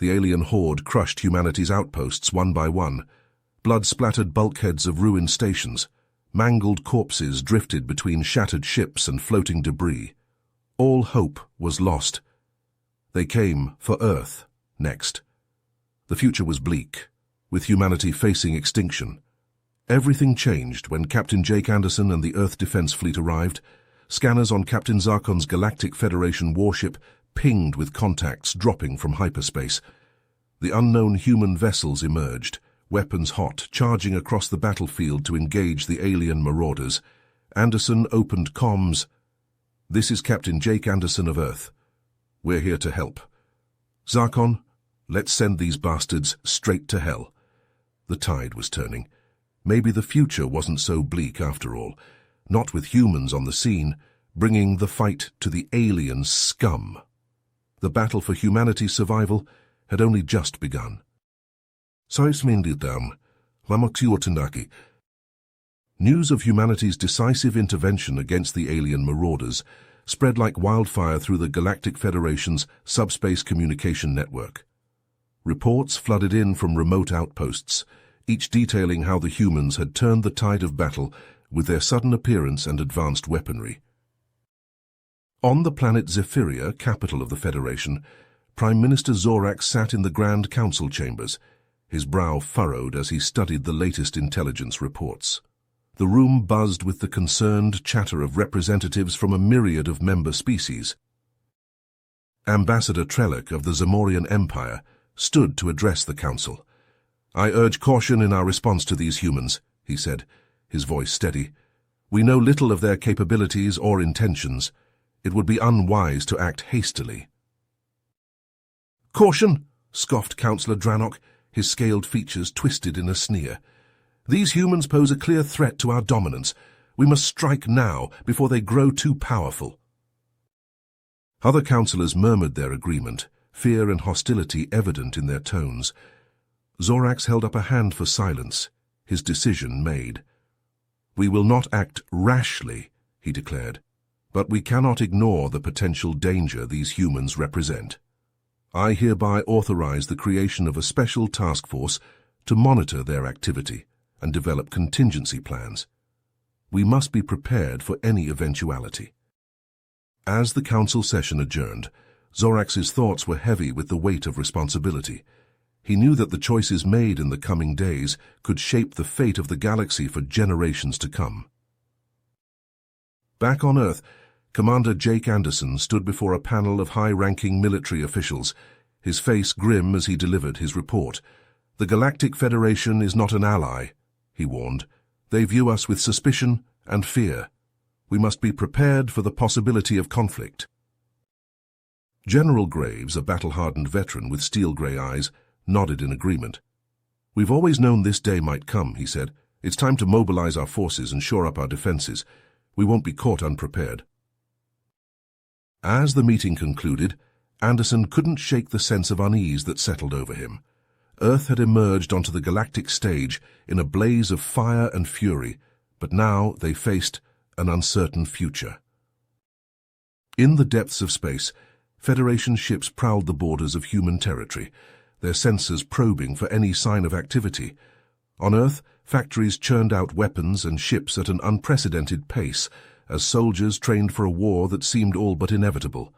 The alien horde crushed humanity's outposts one by one. Blood-splattered bulkheads of ruined stations. Mangled corpses drifted between shattered ships and floating debris. All hope was lost. They came for Earth next. The future was bleak, with humanity facing extinction. Everything changed when Captain Jake Anderson and the Earth Defense Fleet arrived. Scanners on Captain Zarkon's Galactic Federation warship pinged with contacts dropping from hyperspace. The unknown human vessels emerged, weapons hot, charging across the battlefield to engage the alien marauders. Anderson opened comms. "This is Captain Jake Anderson of Earth. We're here to help. Zarkon, let's send these bastards straight to hell." The tide was turning. Maybe the future wasn't so bleak after all. Not with humans on the scene, bringing the fight to the alien scum. The battle for humanity's survival had only just begun. News of humanity's decisive intervention against the alien marauders spread like wildfire through the Galactic Federation's subspace communication network. Reports flooded in from remote outposts, each detailing how the humans had turned the tide of battle with their sudden appearance and advanced weaponry. On the planet Zephyria, capital of the Federation, Prime Minister Zorax sat in the Grand Council chambers, his brow furrowed as he studied the latest intelligence reports. The room buzzed with the concerned chatter of representatives from a myriad of member species. Ambassador Trellick of the Zamorian Empire stood to address the council. "I urge caution in our response to these humans," he said, his voice steady. "We know little of their capabilities or intentions. It would be unwise to act hastily." "Caution!" scoffed Councillor Dranok, his scaled features twisted in a sneer. "These humans pose a clear threat to our dominance. We must strike now, before they grow too powerful." Other councillors murmured their agreement, fear and hostility evident in their tones. Zorax held up a hand for silence, his decision made. "We will not act rashly," he declared, "but we cannot ignore the potential danger these humans represent. I hereby authorize the creation of a special task force to monitor their activity and develop contingency plans. We must be prepared for any eventuality." As the council session adjourned, Zorax's thoughts were heavy with the weight of responsibility. He knew that the choices made in the coming days could shape the fate of the galaxy for generations to come. Back on Earth, Commander Jake Anderson stood before a panel of high-ranking military officials, his face grim as he delivered his report. "The Galactic Federation is not an ally," he warned. "They view us with suspicion and fear. We must be prepared for the possibility of conflict." General Graves, a battle-hardened veteran with steel-grey eyes, nodded in agreement. "We've always known this day might come," he said. "It's time to mobilize our forces and shore up our defenses. We won't be caught unprepared." As the meeting concluded, Anderson couldn't shake the sense of unease that settled over him. Earth had emerged onto the galactic stage in a blaze of fire and fury, but now they faced an uncertain future. In the depths of space, Federation ships prowled the borders of human territory, their sensors probing for any sign of activity. On Earth, factories churned out weapons and ships at an unprecedented pace, as soldiers trained for a war that seemed all but inevitable.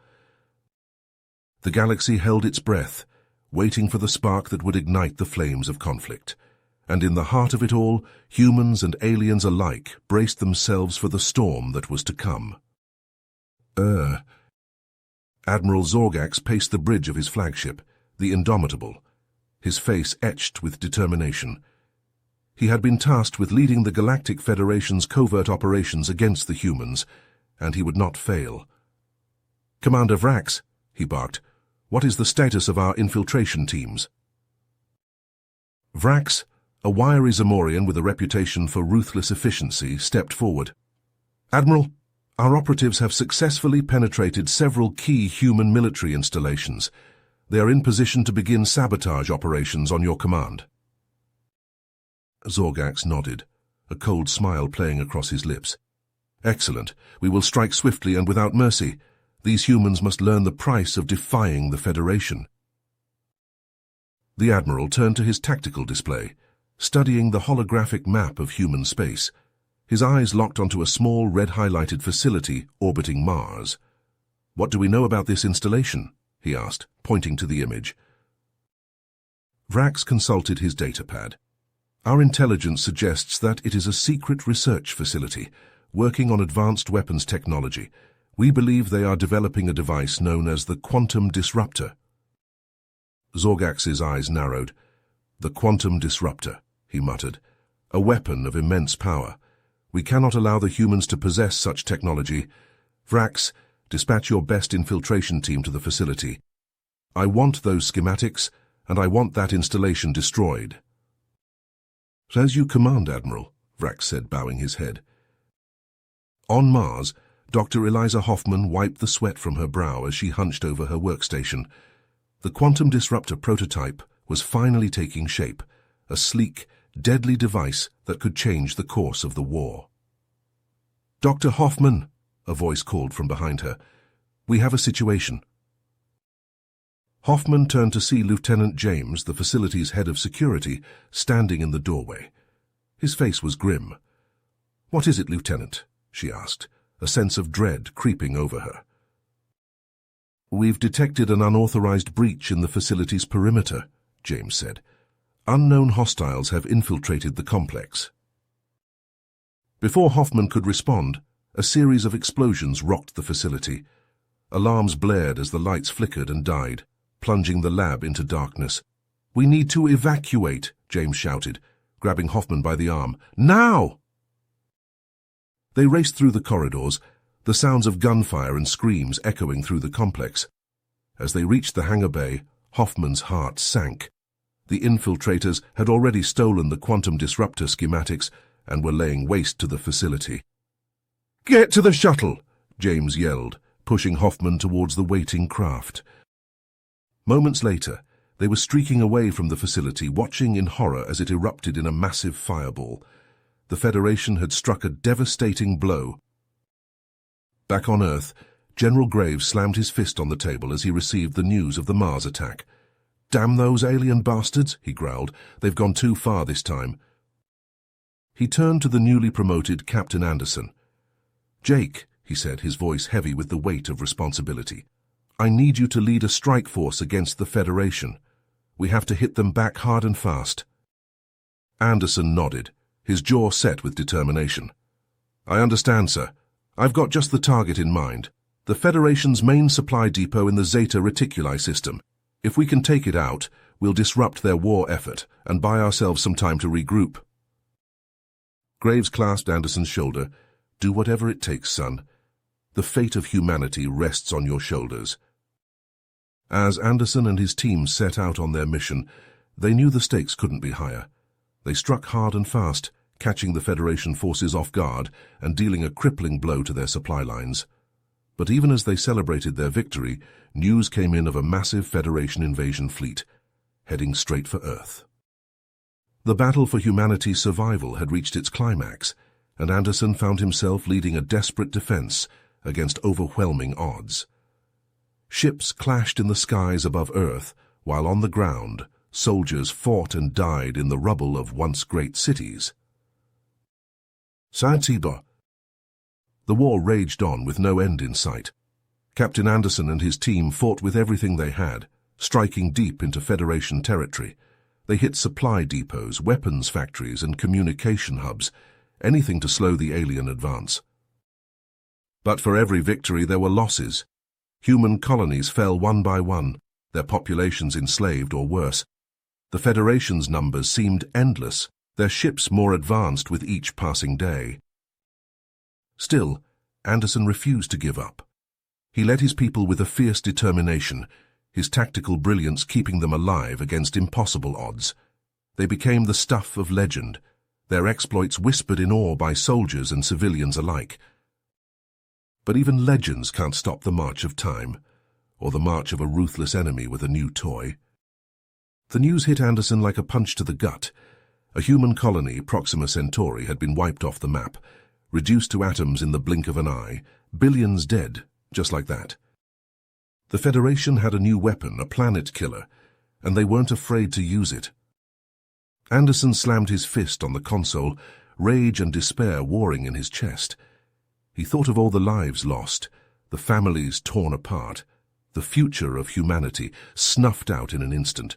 The galaxy held its breath, waiting for the spark that would ignite the flames of conflict. And in the heart of it all, humans and aliens alike braced themselves for the storm that was to come. Admiral Zorgax paced the bridge of his flagship, the Indomitable, his face etched with determination. He had been tasked with leading the Galactic Federation's covert operations against the humans, and he would not fail. "Commander Vrax," he barked, "what is the status of our infiltration teams?" Vrax, a wiry Zamorian with a reputation for ruthless efficiency, stepped forward. "Admiral, our operatives have successfully penetrated several key human military installations. They are in position to begin sabotage operations on your command." Zorgax nodded, a cold smile playing across his lips. "Excellent. We will strike swiftly and without mercy. These humans must learn the price of defying the Federation." The Admiral turned to his tactical display, studying the holographic map of human space. His eyes locked onto a small red-highlighted facility orbiting Mars. "What do we know about this installation?" he asked, pointing to the image. Vrax consulted his datapad. "Our intelligence suggests that it is a secret research facility, working on advanced weapons technology. We believe they are developing a device known as the Quantum Disruptor." Zorgax's eyes narrowed. "The Quantum Disruptor," he muttered. "A weapon of immense power. We cannot allow the humans to possess such technology. Vrax, dispatch your best infiltration team to the facility. I want those schematics, and I want that installation destroyed." "As you command, Admiral," Vrax said, bowing his head. On Mars, Dr. Eliza Hoffman wiped the sweat from her brow as she hunched over her workstation. The Quantum Disruptor prototype was finally taking shape, a sleek, deadly device that could change the course of the war. "Dr. Hoffman," a voice called from behind her, "we have a situation." Hoffman turned to see Lieutenant James, the facility's head of security, standing in the doorway. His face was grim. "What is it, Lieutenant?" she asked, a sense of dread creeping over her. "We've detected an unauthorized breach in the facility's perimeter," James said. "Unknown hostiles have infiltrated the complex." Before Hoffman could respond, a series of explosions rocked the facility. Alarms blared as the lights flickered and died, plunging the lab into darkness. "We need to evacuate," James shouted, grabbing Hoffman by the arm. "Now!" They raced through the corridors, the sounds of gunfire and screams echoing through the complex. As they reached the hangar bay, Hoffman's heart sank. The infiltrators had already stolen the Quantum Disruptor schematics and were laying waste to the facility. "Get to the shuttle!" James yelled, pushing Hoffman towards the waiting craft. Moments later, they were streaking away from the facility, watching in horror as it erupted in a massive fireball. The Federation had struck a devastating blow. Back on Earth, General Graves slammed his fist on the table as he received the news of the Mars attack. "Damn those alien bastards," he growled. "They've gone too far this time." He turned to the newly promoted Captain Anderson. "Jake," he said, his voice heavy with the weight of responsibility, "I need you to lead a strike force against the Federation. We have to hit them back hard and fast." Anderson nodded, his jaw set with determination. "I understand, sir. I've got just the target in mind. The Federation's main supply depot in the Zeta Reticuli system. If we can take it out, we'll disrupt their war effort and buy ourselves some time to regroup." Graves clasped Anderson's shoulder. "Do whatever it takes, son. The fate of humanity rests on your shoulders." As Anderson and his team set out on their mission, they knew the stakes couldn't be higher. They struck hard and fast, catching the Federation forces off guard and dealing a crippling blow to their supply lines. But even as they celebrated their victory, news came in of a massive Federation invasion fleet, heading straight for Earth. The battle for humanity's survival had reached its climax, and Anderson found himself leading a desperate defense against overwhelming odds. Ships clashed in the skies above Earth, while on the ground, soldiers fought and died in the rubble of once great cities. Sci-Fi. The war raged on with no end in sight. Captain Anderson and his team fought with everything they had, striking deep into Federation territory. They hit supply depots, weapons factories, and communication hubs, anything to slow the alien advance. But for every victory there were losses. Human colonies fell one by one, their populations enslaved or worse. The Federation's numbers seemed endless, their ships more advanced with each passing day. Still, Anderson refused to give up. He led his people with a fierce determination, his tactical brilliance keeping them alive against impossible odds. They became the stuff of legend, their exploits whispered in awe by soldiers and civilians alike. But even legends can't stop the march of time, or the march of a ruthless enemy with a new toy. The news hit Anderson like a punch to the gut. A human colony, Proxima Centauri, had been wiped off the map, reduced to atoms in the blink of an eye, billions dead, just like that. The Federation had a new weapon, a planet killer, and they weren't afraid to use it. Anderson slammed his fist on the console, rage and despair warring in his chest. He thought of all the lives lost, the families torn apart, the future of humanity snuffed out in an instant.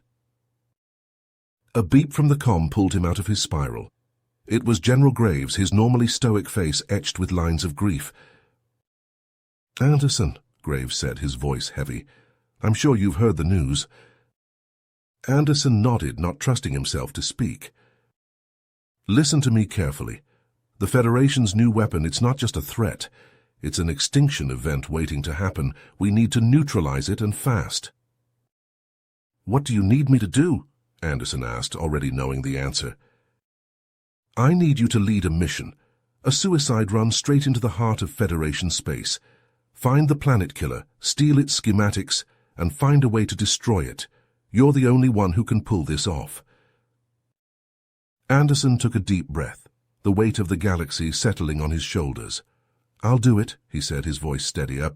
A beep from the comm pulled him out of his spiral. It was General Graves, his normally stoic face etched with lines of grief. "Anderson," Graves said, his voice heavy, "I'm sure you've heard the news." Anderson nodded, not trusting himself to speak. "Listen to me carefully. The Federation's new weapon, it's not just a threat. It's an extinction event waiting to happen. We need to neutralize it, and fast." "What do you need me to do?" Anderson asked, already knowing the answer. "I need you to lead a mission, a suicide run straight into the heart of Federation space. Find the planet killer, steal its schematics, and find a way to destroy it. You're the only one who can pull this off." Anderson took a deep breath, the weight of the galaxy settling on his shoulders. "I'll do it," he said, his voice steadier,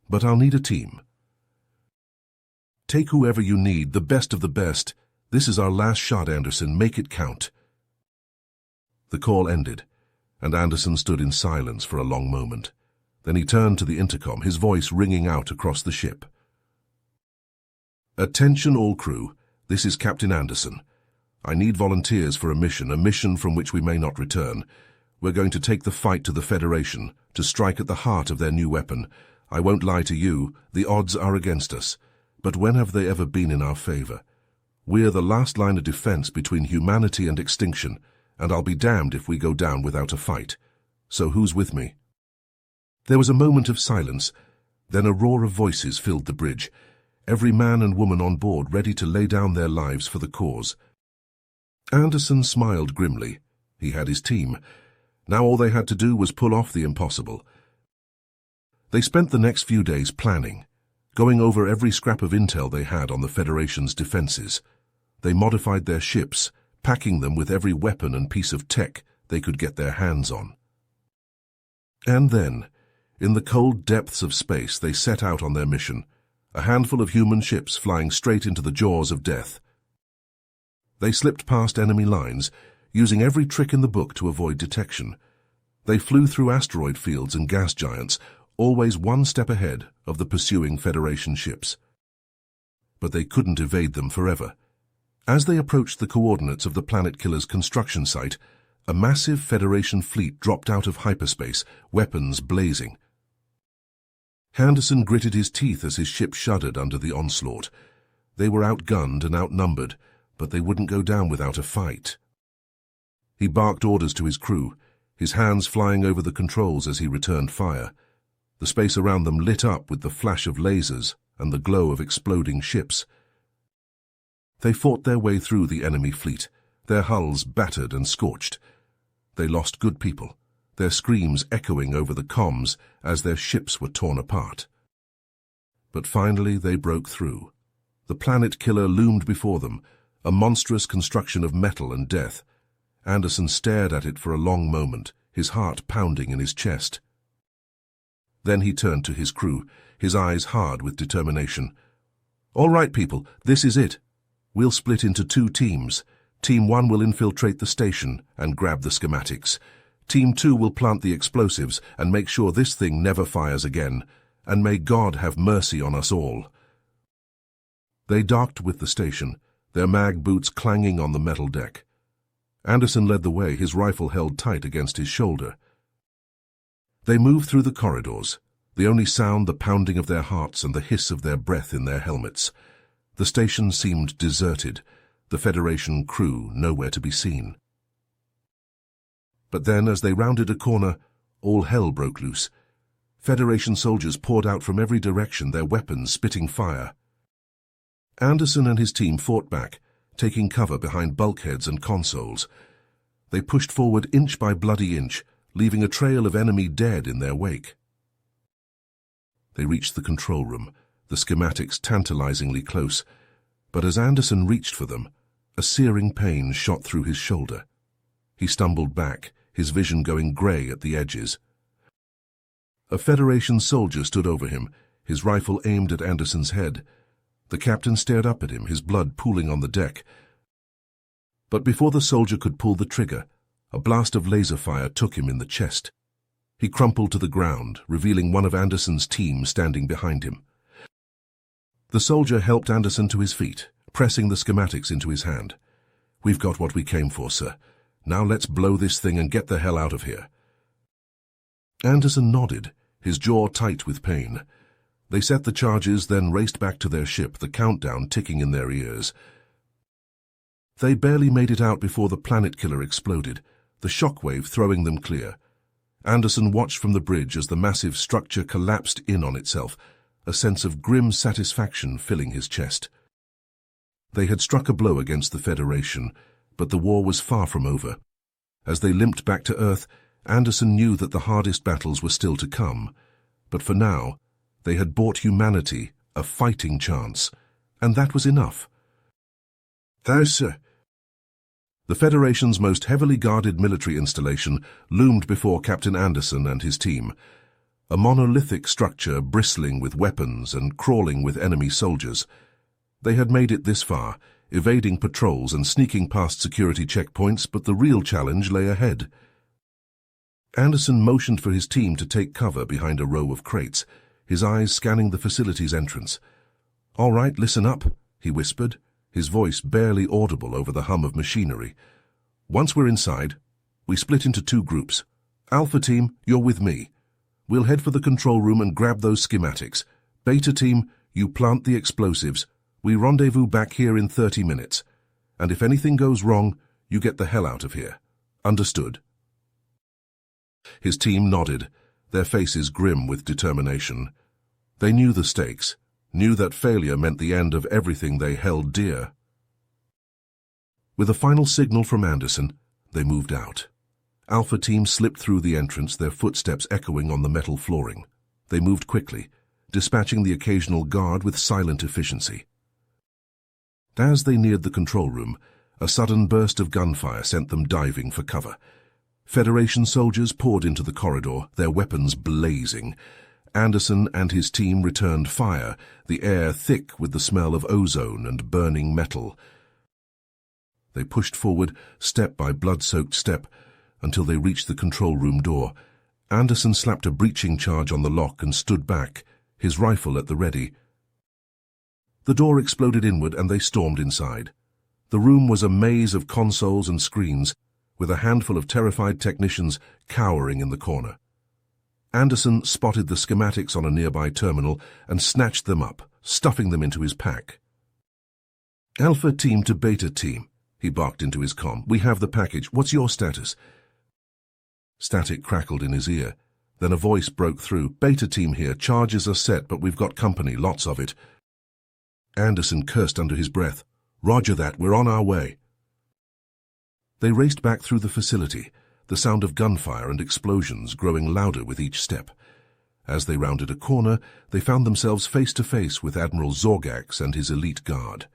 "but I'll need a team. Take whoever you need, the best of the best. This is our last shot, Anderson. Make it count." The call ended, and Anderson stood in silence for a long moment. Then he turned to the intercom, his voice ringing out across the ship. "Attention all crew, this is Captain Anderson. I need volunteers for a mission from which we may not return. We're going to take the fight to the Federation, to strike at the heart of their new weapon. I won't lie to you, the odds are against us. But when have they ever been in our favor? We're the last line of defense between humanity and extinction, and I'll be damned if we go down without a fight. So who's with me?" There was a moment of silence, then a roar of voices filled the bridge, every man and woman on board ready to lay down their lives for the cause. Anderson smiled grimly. He had his team. Now all they had to do was pull off the impossible. They spent the next few days planning, going over every scrap of intel they had on the Federation's defenses. They modified their ships, packing them with every weapon and piece of tech they could get their hands on. And then, in the cold depths of space, they set out on their mission, a handful of human ships flying straight into the jaws of death. They slipped past enemy lines, using every trick in the book to avoid detection. They flew through asteroid fields and gas giants, always one step ahead of the pursuing Federation ships. But they couldn't evade them forever. As they approached the coordinates of the planet killer's construction site, a massive Federation fleet dropped out of hyperspace, weapons blazing. Anderson gritted his teeth as his ship shuddered under the onslaught. They were outgunned and outnumbered, but they wouldn't go down without a fight. He barked orders to his crew, his hands flying over the controls as he returned fire. The space around them lit up with the flash of lasers and the glow of exploding ships. They fought their way through the enemy fleet, their hulls battered and scorched. They lost good people, their screams echoing over the comms as their ships were torn apart. But finally they broke through. The planet killer loomed before them, a monstrous construction of metal and death. Anderson stared at it for a long moment, his heart pounding in his chest. Then he turned to his crew, his eyes hard with determination. "All right, people, this is it. We'll split into 2 teams. Team 1 will infiltrate the station and grab the schematics. Team 2 will plant the explosives and make sure this thing never fires again. And may God have mercy on us all." They docked with the station, their mag boots clanging on the metal deck. Anderson led the way, his rifle held tight against his shoulder. They moved through the corridors, the only sound the pounding of their hearts and the hiss of their breath in their helmets. The station seemed deserted, the Federation crew nowhere to be seen. But then, as they rounded a corner, all hell broke loose. Federation soldiers poured out from every direction, their weapons spitting fire. Anderson and his team fought back, taking cover behind bulkheads and consoles. They pushed forward inch by bloody inch, leaving a trail of enemy dead in their wake. They reached the control room, the schematics tantalizingly close, but as Anderson reached for them, a searing pain shot through his shoulder. He stumbled back, his vision going grey at the edges. A Federation soldier stood over him, his rifle aimed at Anderson's head. The captain stared up at him, his blood pooling on the deck. But before the soldier could pull the trigger, a blast of laser fire took him in the chest. He crumpled to the ground, revealing one of Anderson's team standing behind him. The soldier helped Anderson to his feet, pressing the schematics into his hand. "We've got what we came for, sir. Now let's blow this thing and get the hell out of here." Anderson nodded, his jaw tight with pain. They set the charges, then raced back to their ship, the countdown ticking in their ears. They barely made it out before the planet killer exploded, the shockwave throwing them clear. Anderson watched from the bridge as the massive structure collapsed in on itself, a sense of grim satisfaction filling his chest. They had struck a blow against the Federation, but the war was far from over. As they limped back to Earth, Anderson knew that the hardest battles were still to come. But for now, they had bought humanity a fighting chance, and that was enough. "There, sir." The Federation's most heavily guarded military installation loomed before Captain Anderson and his team, a monolithic structure bristling with weapons and crawling with enemy soldiers. They had made it this far, evading patrols and sneaking past security checkpoints, but the real challenge lay ahead. Anderson motioned for his team to take cover behind a row of crates, his eyes scanning the facility's entrance. "All right, listen up," he whispered, his voice barely audible over the hum of machinery. "Once we're inside, we split into 2 groups. Alpha Team, you're with me. We'll head for the control room and grab those schematics. Beta Team, you plant the explosives. We rendezvous back here in 30 minutes. And if anything goes wrong, you get the hell out of here. Understood?" His team nodded, their faces grim with determination. They knew the stakes, knew that failure meant the end of everything they held dear. With a final signal from Anderson, they moved out. Alpha Team slipped through the entrance, their footsteps echoing on the metal flooring. They moved quickly, dispatching the occasional guard with silent efficiency. As they neared the control room, a sudden burst of gunfire sent them diving for cover. Federation soldiers poured into the corridor, their weapons blazing. Anderson and his team returned fire, the air thick with the smell of ozone and burning metal. They pushed forward, step by blood-soaked step, until they reached the control room door. Anderson slapped a breaching charge on the lock and stood back, his rifle at the ready. The door exploded inward and they stormed inside. The room was a maze of consoles and screens, with a handful of terrified technicians cowering in the corner. Anderson spotted the schematics on a nearby terminal and snatched them up, stuffing them into his pack. "Alpha Team to Beta Team," he barked into his comm. "We have the package. What's your status?" Static crackled in his ear. Then a voice broke through. "Beta Team here. Charges are set, but we've got company, lots of it." Anderson cursed under his breath. "Roger that. We're on our way." They raced back through the facility, the sound of gunfire and explosions growing louder with each step. As they rounded a corner, they found themselves face to face with Admiral Zorgax and his elite guard.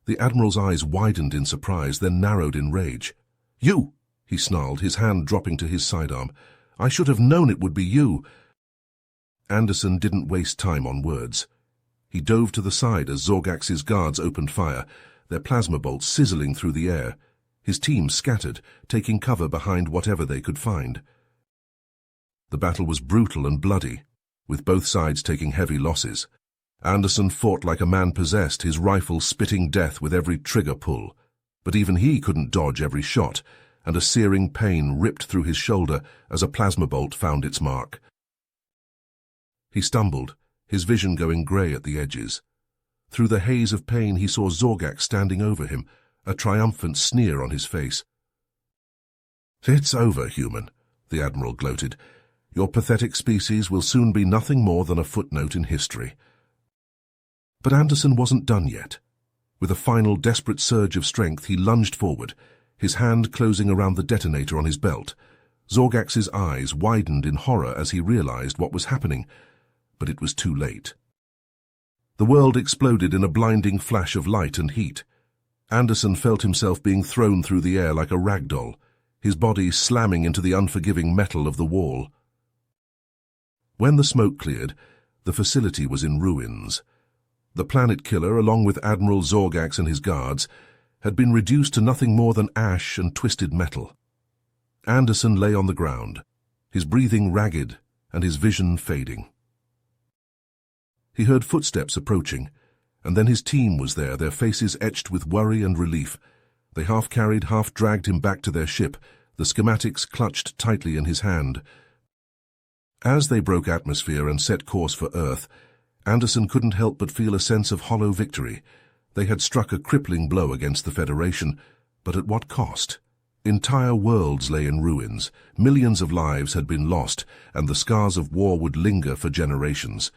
The Admiral's eyes widened in surprise, then narrowed in rage. "You!" he snarled, his hand dropping to his sidearm. "I should have known it would be you." Anderson didn't waste time on words. He dove to the side as Zorgax's guards opened fire, their plasma bolts sizzling through the air. His team scattered, taking cover behind whatever they could find. The battle was brutal and bloody, with both sides taking heavy losses. Anderson fought like a man possessed, his rifle spitting death with every trigger pull. But even he couldn't dodge every shot, and a searing pain ripped through his shoulder as a plasma bolt found its mark. He stumbled, his vision going grey at the edges. Through the haze of pain he saw Zorgax standing over him, a triumphant sneer on his face. "It's over, human," the Admiral gloated. "Your pathetic species will soon be nothing more than a footnote in history." But Anderson wasn't done yet. With a final desperate surge of strength, he lunged forward, his hand closing around the detonator on his belt. Zorgax's eyes widened in horror as he realized what was happening, but it was too late. The world exploded in a blinding flash of light and heat. Anderson felt himself being thrown through the air like a rag doll, his body slamming into the unforgiving metal of the wall. When the smoke cleared, the facility was in ruins. The planet killer, along with Admiral Zorgax and his guards, had been reduced to nothing more than ash and twisted metal. Anderson lay on the ground, his breathing ragged and his vision fading. He heard footsteps approaching, and then his team was there, their faces etched with worry and relief. They half-carried, half-dragged him back to their ship, the schematics clutched tightly in his hand. As they broke atmosphere and set course for Earth, Anderson couldn't help but feel a sense of hollow victory. They had struck a crippling blow against the Federation, but at what cost? Entire worlds lay in ruins, millions of lives had been lost, and the scars of war would linger for generations.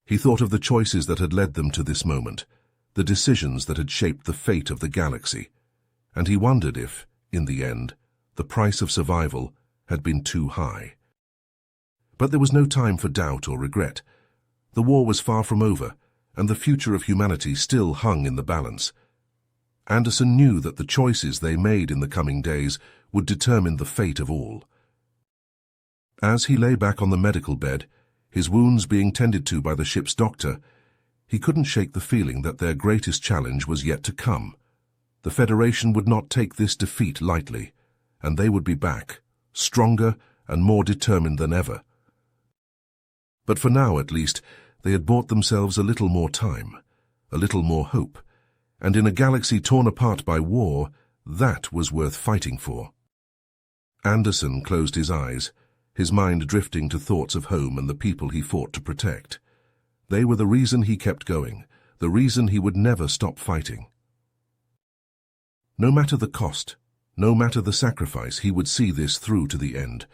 He thought of the choices that had led them to this moment, the decisions that had shaped the fate of the galaxy, and he wondered if, in the end, the price of survival had been too high. But there was no time for doubt or regret. The war was far from over, and the future of humanity still hung in the balance. Anderson knew that the choices they made in the coming days would determine the fate of all. As he lay back on the medical bed, his wounds being tended to by the ship's doctor, he couldn't shake the feeling that their greatest challenge was yet to come. The Federation would not take this defeat lightly, and they would be back, stronger and more determined than ever. But for now, at least, they had bought themselves a little more time, a little more hope, and in a galaxy torn apart by war, that was worth fighting for. Anderson closed his eyes, his mind drifting to thoughts of home and the people he fought to protect. They were the reason he kept going, the reason he would never stop fighting. No matter the cost, no matter the sacrifice, he would see this through to the end.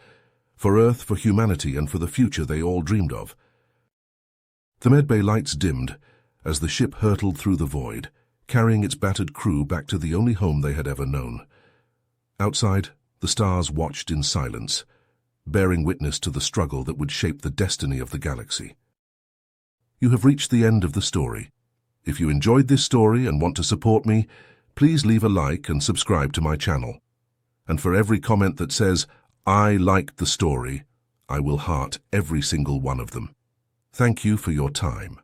For Earth, for humanity, and for the future they all dreamed of. The medbay lights dimmed as the ship hurtled through the void, carrying its battered crew back to the only home they had ever known. Outside, the stars watched in silence, bearing witness to the struggle that would shape the destiny of the galaxy. You have reached the end of the story. If you enjoyed this story and want to support me, please leave a like and subscribe to my channel. And for every comment that says, "I liked the story," I will heart every single one of them. Thank you for your time.